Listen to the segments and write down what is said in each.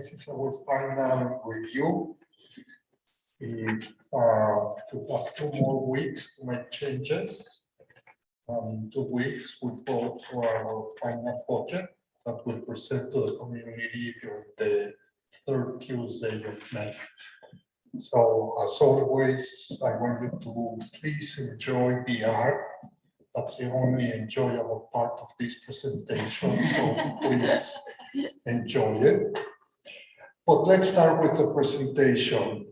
this is our final review. If to have 2 more weeks to make changes, in 2 weeks we go for our final budget that we'll present to the community during the 3rd Tuesday of May. So as always, I want you to please enjoy the art. That's the only enjoyable part of this presentation, so please enjoy it. But let's start with the presentation.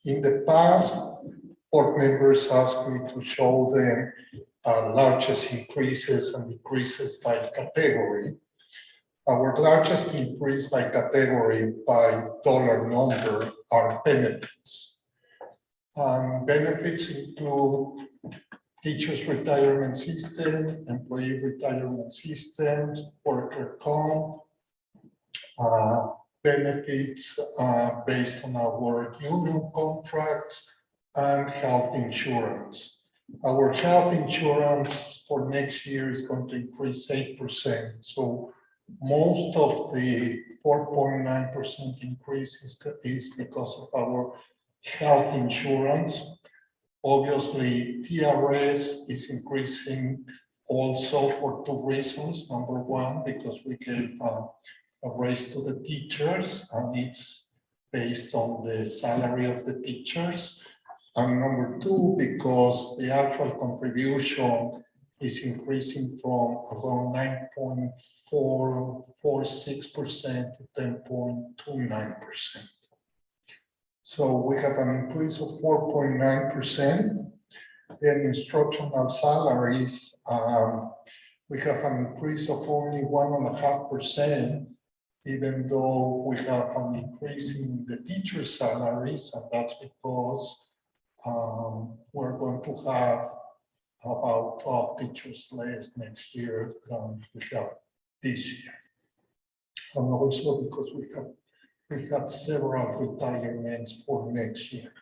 In the past, board members asked me to show them largest increases and decreases by category. Our largest increase by category by dollar number are benefits. Benefits include teachers' retirement system, employee retirement systems, worker comp, benefits based on our union contracts, and health insurance. Our health insurance for next year is going to increase 8%. So most of the 4.9% increase is because of our health insurance. Obviously, TRS is increasing also for 2 reasons. Number one, because we gave a raise to the teachers, and it's based on the salary of the teachers. And number 2, because the actual contribution is increasing from around 9.46% to 10.29%. So we have an increase of 4.9%. Then instructional salaries, we have an increase of only 1.5%, even though we have an increase in the teacher salaries, and that's because we're going to have about 12 teachers less next year than we have this year. And also because we have several retirements for next year.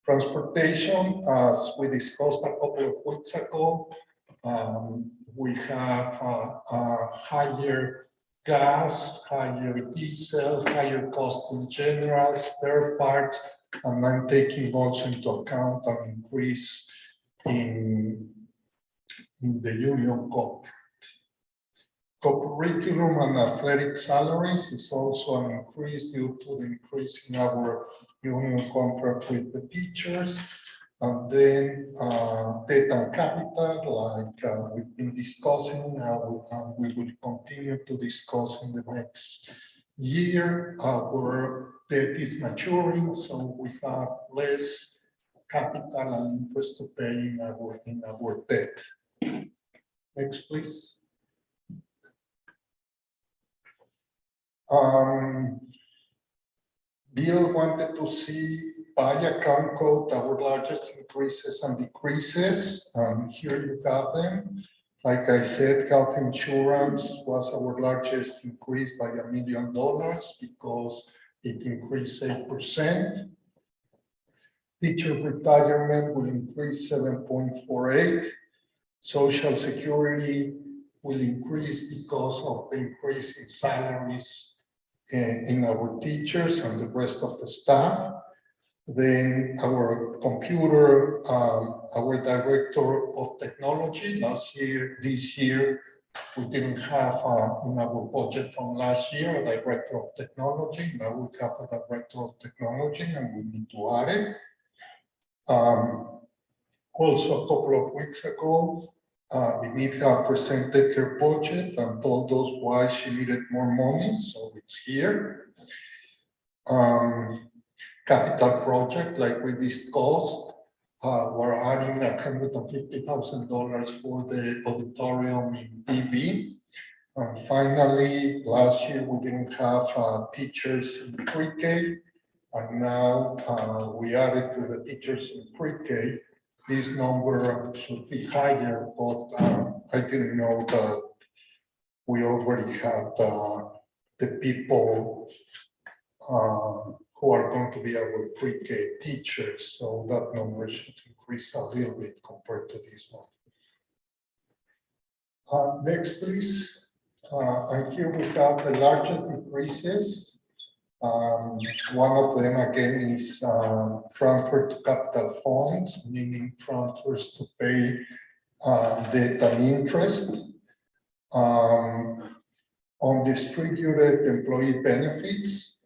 Transportation, as we discussed a couple of weeks ago, we have higher gas, higher diesel, higher cost in general, spare parts, and I'm taking also into account an increase in the union contract. Co-curriculum and athletic salaries is also an increase due to the increase in our union contract with the teachers. And then debt and capital, like we've been discussing, and we will continue to discuss in the next year. Our debt is maturing, so we have less capital and interest to pay in our debt. Next, please. Bill wanted to see by account code our largest increases and decreases, and here you have them. Like I said, health insurance was our largest increase by $1 million because it increased 8%. Teacher retirement will increase 7.48. Social Security will increase because of the increase in salaries in our teachers and the rest of the staff. Then our computer, our director of technology this year, we didn't have in our budget from last year a director of technology. Now we have a director of technology and we need to add it. Also a couple of weeks ago, Benita presented her budget and told us why she needed more money, so it's here. Capital project, like we discussed, we're adding $150,000 for the auditorium in TV. And finally, last year we didn't have teachers in pre-K, and now we added to the teachers in pre-K. This number should be higher, but I didn't know that we already had the people who are going to be our pre-K teachers, so that number should increase a little bit compared to this one. Next, please. And here we have the largest increases. One of them again is transfer to capital funds, meaning transfers to pay debt and interest. On distributed employee benefits,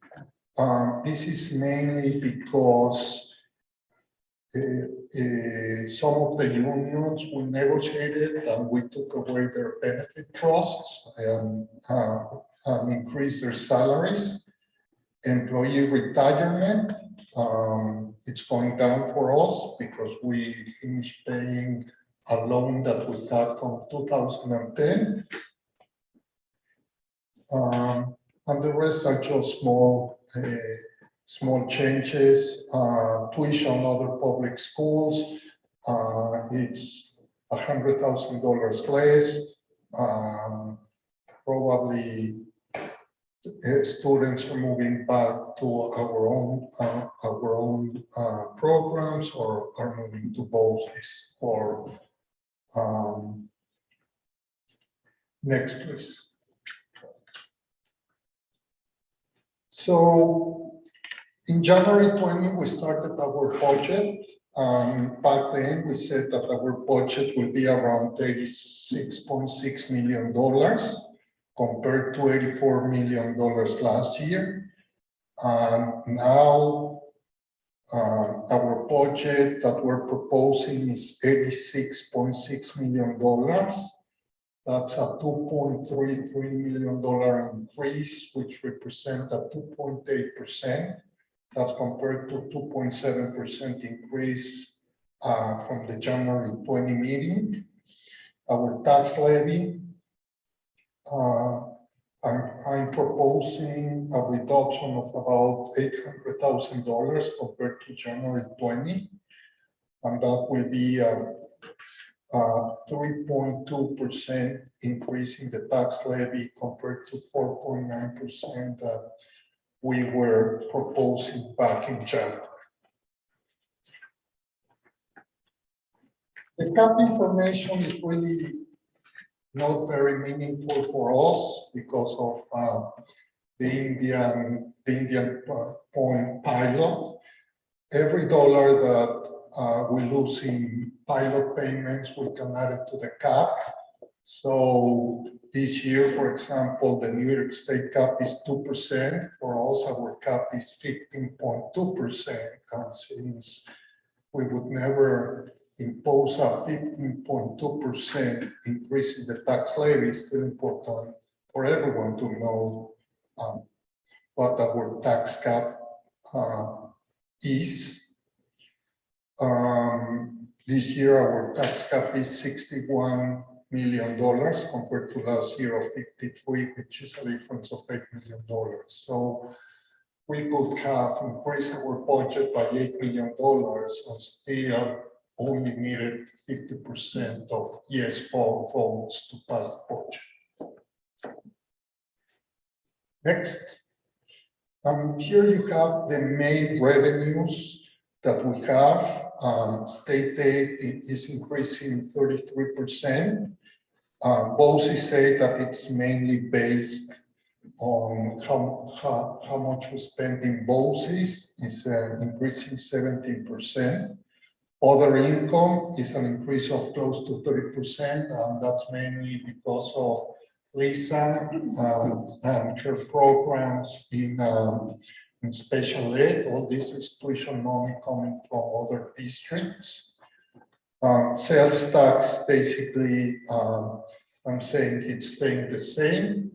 this is mainly because some of the unions we negotiated and we took away their benefit trusts and increased their salaries. Employee retirement, it's going down for us because we finished paying a loan that we had from 2010. And the rest are just small changes. Tuition other public schools, it's $100,000 less. Probably students are moving back to our own programs or are moving to BOEs. Or next, please. So in January 20, we started our budget. Back then, we said that our budget will be around $86.6 million compared to $84 million last year. Now, our budget that we're proposing is $86.6 million. That's a $2.33 million increase, which represents a 2.8%. That's compared to 2.7% increase from the January 20 meeting. Our tax levy, I'm proposing a reduction of about $800,000 compared to January 20, and that will be 3.2% increase in the tax levy compared to 4.9% that we were proposing back in January. The CAP information is really not very meaningful for us because of the Indian point pilot. Every dollar that we lose in pilot payments, we can add it to the cap. So this year, for example, the New York State cap is 2%. For us, our cap is 15.2%. And since we would never impose a 15.2% increase in the tax levy, it's still important for everyone to know what our tax cap is. This year, our tax cap is $61 million compared to last year of 53, which is a difference of $8 million. So we could have increased our budget by $8 million and still only needed 50% of yes votes to pass the budget. Next. Here you have the main revenues that we have. State aid is increasing 33%. BOE say that it's mainly based on how much we spend in BOEs. It's increasing 17%. Other income is an increase of close to 30%, and that's mainly because of Lisa and her programs in special ed. All this is tuition money coming from other districts. Sales tax, basically, I'm saying it's staying the same.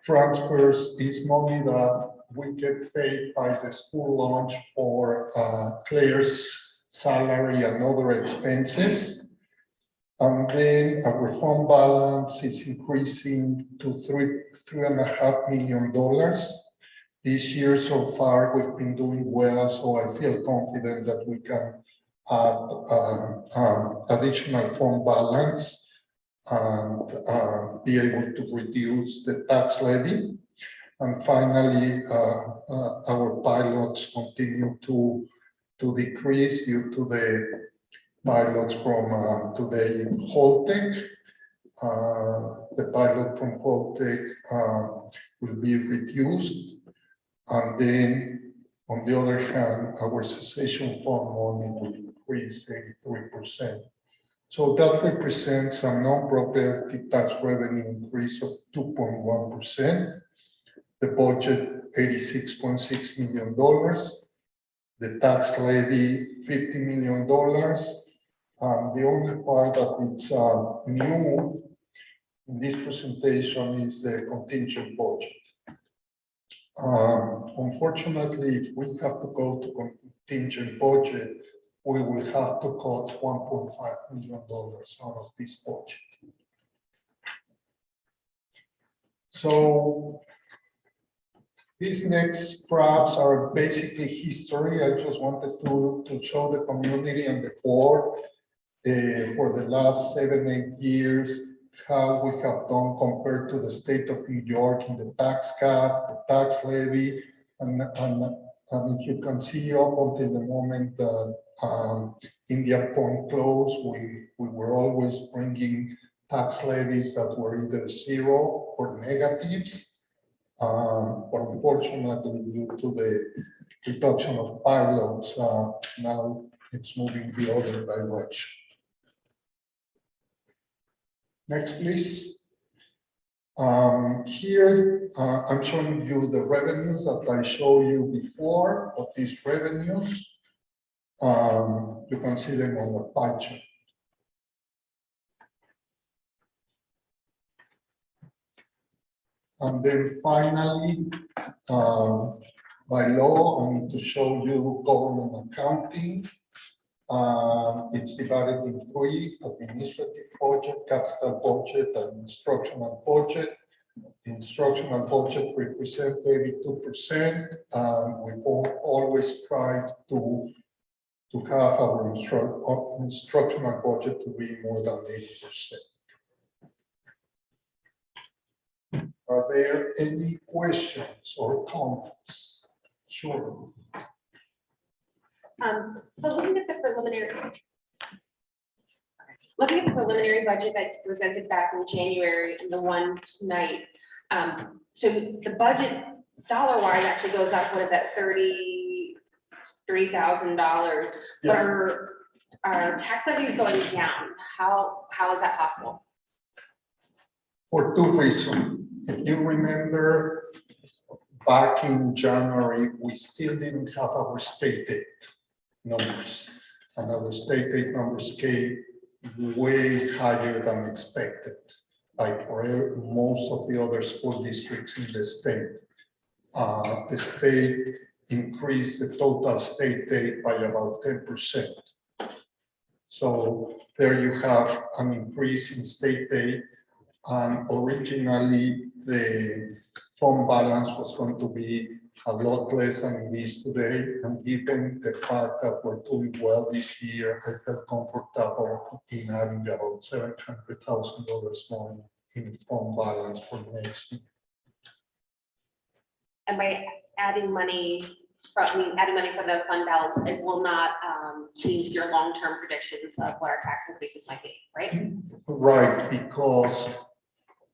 Transfers is money that we get paid by the school lunch for Claire's salary and other expenses. And then our fund balance is increasing to $3.5 million. This year so far, we've been doing well, so I feel confident that we can add additional fund balance and be able to reduce the tax levy. And finally, our pilots continue to decrease due to the pilots from today Holtec. the pilot from Qualtech will be reduced. And then, on the other hand, our cessation fund money will increase 83%. So that represents a non-property tax revenue increase of 2.1%. The budget, $86.6 million. The tax levy, $50 million. The only part that is new in this presentation is the contingent budget. Unfortunately, if we have to go to contingent budget, we will have to cut $1.5 million out of this budget. So these next graphs are basically history. I just wanted to show the community and the board for the last 7-8 years how we have done compared to the state of New York in the tax cap, the tax levy, and if you can see up until the moment that Indian Point closed, we were always bringing tax levies that were either zero or negatives. But unfortunately, due to the reduction of pilots, now it's moving the other direction. Next, please. Here, I'm showing you the revenues that I showed you before, but these revenues, you can see them on the pie chart. And then finally, by law, I need to show you government accounting. It's divided in 3: administrative budget, capital budget, and instructional budget. The instructional budget represents 82%, and we've always tried to have our instructional budget to be more than 80%. Are there any questions or comments? Sure. So looking at the preliminary budget that presented back in January and the one tonight, so the budget dollar-wise actually goes up. What is that, $33,000? But our tax levy is going down. How is that possible? For 2 reasons. If you remember, back in January, we still didn't have our state aid numbers, and our state aid numbers came way higher than expected, like for most of the other school districts in the state. The state increased the total state aid by about 10%. So there you have an increase in state aid, and originally the fund balance was going to be a lot less than it is today. And given the fact that we're doing well this year, I felt comfortable in adding about $700,000 more in fund balance for next year. And by adding money from the fund balance, it will not change your long-term predictions of what our tax increases might be, right? Right, because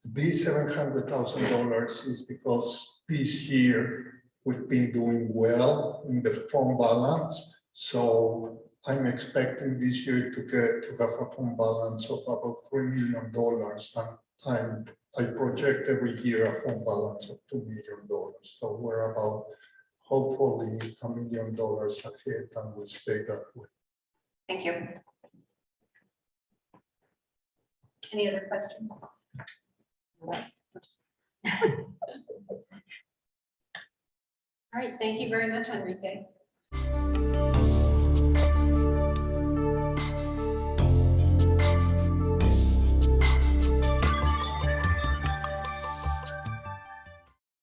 this $700,000 is because this year we've been doing well in the fund balance. So I'm expecting this year to have a fund balance of about $3 million. And I project every year a fund balance of $2 million. So we're about hopefully $1 million ahead, and we'll stay that way. Thank you. Any other questions? All right, thank you very much, Enrique.